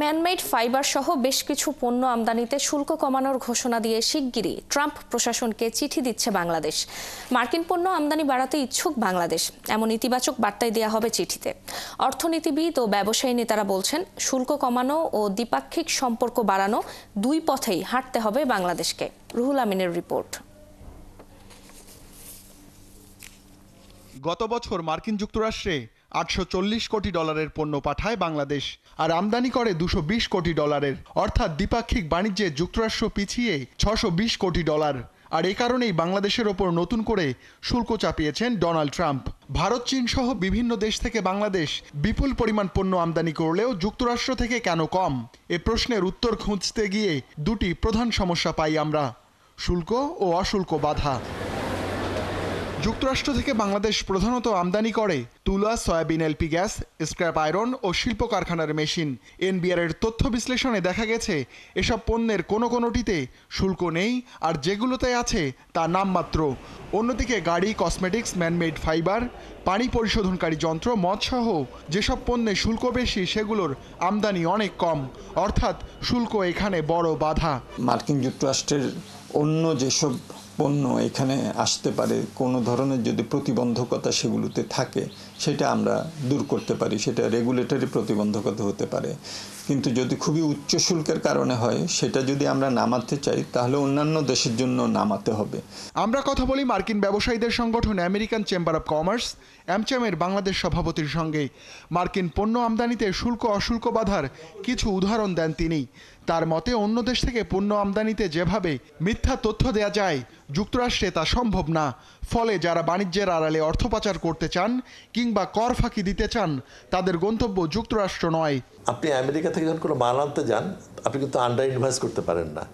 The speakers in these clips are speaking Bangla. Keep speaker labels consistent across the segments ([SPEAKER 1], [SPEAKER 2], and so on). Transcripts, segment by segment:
[SPEAKER 1] ম্যানমেড ফাইবার সহ বেশ কিছু পণ্য আমদানিতে শুল্ক কমানোর ঘোষণা দিয়ে শিগগিরই ট্রাম্প প্রশাসনকে চিঠি দিচ্ছে বাংলাদেশ। মার্কিন পণ্য আমদানি বাড়াতে ইচ্ছুক বাংলাদেশ, এমন ইতিবাচক বার্তাই দেওয়া হবে চিঠিতে। অর্থনীতিবিদ ও ব্যবসায়ী নেতারা বলছেন, শুল্ক কমানো ও দ্বিপাক্ষিক সম্পর্ক বাড়ানো দুই পথেই হাঁটতে হবে বাংলাদেশকে। রুহুল আমিনের রিপোর্ট।
[SPEAKER 2] গত বছর মার্কিন যুক্তরাষ্ট্রে $840 কোটি পণ্য পাঠায় বাংলাদেশ, আর আমদানি করে $220 কোটি। অর্থাৎ দ্বিপাক্ষিক বাণিজ্যে যুক্তরাষ্ট্র পিছিয়ে $620 কোটি। আর এ কারণেই বাংলাদেশের ওপর নতুন করে শুল্ক চাপিয়েছেন ডোনাল্ড ট্রাম্প। ভারত, চীন সহ বিভিন্ন দেশ থেকে বাংলাদেশ বিপুল পরিমাণ পণ্য আমদানি করলেও যুক্তরাষ্ট্র থেকে কেন কম? এ প্রশ্নের উত্তর খুঁজতে গিয়ে দুটি প্রধান সমস্যা পাই আমরা: শুল্ক ও অশুল্ক বাধা। যুক্তরাষ্ট্র থেকে বাংলাদেশ প্রধানত আমদানি করে তুলা, soybean, LP gas, scrap iron ও শিল্প কারখানার মেশিন। এনবিআর-এর তথ্য বিশ্লেষণে দেখা গেছে, এসব পণ্যের কোনোটিতে শুল্ক নেই, আর যেগুলোতে আছে তা নামমাত্র। অন্যদিকে গাড়ি, কসমেটিক্স, ম্যানমেড ফাইবার, পানি পরিশোধনকারী যন্ত্র, মদসহ যেসব পণ্যে শুল্ক বেশি সেগুলোর আমদানি অনেক কম। অর্থাৎ শুল্ক এখানে বড় বাধা।
[SPEAKER 3] মার্কিন যুক্তরাষ্ট্রের অন্য যেসব পণ্য এখানে আসতে পারে, কোনো ধরনের যদি প্রতিবন্ধকতা সেগুলোতে থাকে, সেটা আমরা দূর করতে পারি। সেটা রেগুলেটরি প্রতিবন্ধকতা হতে পারে, কিন্তু যদি খুবই উচ্চ শুল্কের কারণে হয়, সেটা যদি আমরা নামাতে চাই তাহলে অন্যান্য দেশের জন্য নামাতে হবে।
[SPEAKER 2] আমরা কথা বলি মার্কিন ব্যবসায়ীদের সংগঠন আমেরিকান চেম্বার অব কমার্স AmCham-এর বাংলাদেশ সভাপতির সঙ্গে। মার্কিন পণ্য আমদানিতে শুল্ক অশুল্ক বাধার কিছু উদাহরণ দেন তিনি। তার মতে, অন্য দেশ থেকে পণ্য আমদানিতে যেভাবে মিথ্যা তথ্য দেয়া যায়, যুক্তরাষ্ট্রে তা সম্ভব না। ফলে যারা বাণিজ্যের আড়ালে অর্থ পাচার করতে চান কিংবা কর ফাঁকি দিতে চান, তাদের গন্তব্য যুক্তরাষ্ট্র নয়।
[SPEAKER 4] আপনি আমেরিকা থেকে যখন কোনো মাল আনতে যান, আপনি কিন্তু আন্ডার ইনভয়েস করতে পারেন না।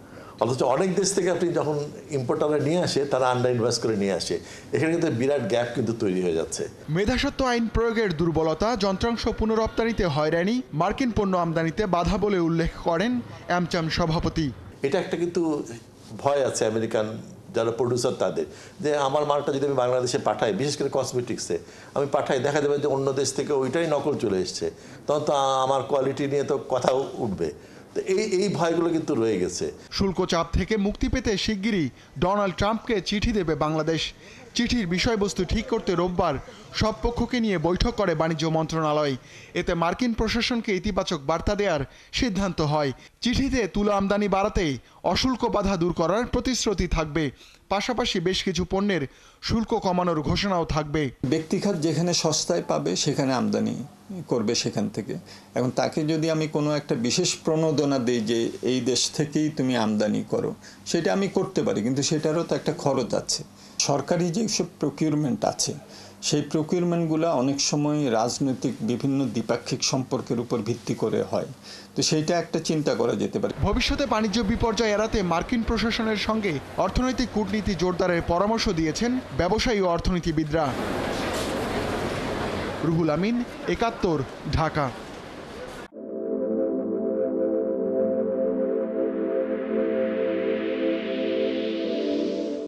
[SPEAKER 4] অথচ অনেক দেশ থেকে আপনি যখন ইম্পোর্টাররা নিয়ে আসে, তারা আন্ডার ইনভয়েস করে নিয়ে আসে। এখানে কিন্তু বিরাট গ্যাপ কিন্তু তৈরি হয়ে যাচ্ছে।
[SPEAKER 2] মেধাস্বত্ব আইন প্রয়োগের দুর্বলতা, যন্ত্রাংশ পুনরপ্তানিতে হয়রানি মার্কিন পণ্য আমদানিতে বাধা বলে উল্লেখ করেন AmCham সভাপতি।
[SPEAKER 4] এটা একটা কিন্তু ভয় আছে আমেরিকান যারা প্রডিউসার তাদের, যে আমার মালটা যদি আমি বাংলাদেশে পাঠাই, বিশেষ করে কসমেটিক্সে আমি পাঠাই, দেখা যাবে যে অন্য দেশ থেকে ওইটাই নকল চলে এসছে, তখন তো আমার কোয়ালিটি নিয়ে তো কথাও উঠবে। তো এই ভয়গুলো কিন্তু রয়ে গেছে।
[SPEAKER 2] শুল্ক চাপ থেকে মুক্তি পেতে শিগগিরই ডোনাল্ড ট্রাম্পকে চিঠি দেবে বাংলাদেশ। চিঠির বিষয়বস্তু ঠিক করতে রোববার সব পক্ষকে নিয়ে বৈঠক করে বাণিজ্য মন্ত্রণালয়। এতে মার্কিন প্রশাসনকে ইতিবাচক বার্তা দেওয়ার সিদ্ধান্ত হয়। চিঠিতে তুলা আমদানি বাড়াতে অশুল্ক বাধা দূর করার প্রতিশ্রুতি থাকবে। পাশাপাশি বেশ কিছু পণ্যের শুল্ক কমানোর ঘোষণাও থাকবে।
[SPEAKER 3] ব্যক্তিখাত যেখানে সস্তায় পাবে সেখানে আমদানি করবে সেখান থেকে। এখন তাকে যদি আমি কোনো একটা বিশেষ প্রণোদনা দিই যে এই দেশ থেকেই তুমি আমদানি করো, সেটা আমি করতে পারি, কিন্তু সেটারও তো একটা খরচ আছে। সরকারি যেসব প্রকিউরমেন্ট আছে, সেই প্রকিউরমেন্টগুলো অনেক সময় রাজনৈতিক বিভিন্ন দ্বিপাক্ষিক সম্পর্কের উপর ভিত্তি করে হয়। তো সেইটা একটা চিন্তা করা যেতে পারে।
[SPEAKER 2] ভবিষ্যতে বাণিজ্য বিপর্যয় এড়াতে মার্কিন প্রশাসনের সঙ্গে অর্থনৈতিক কূটনীতি জোরদারের পরামর্শ দিয়েছেন ব্যবসায়ী ও অর্থনীতিবিদরা। রুহুল আমিন, ৭১, ঢাকা।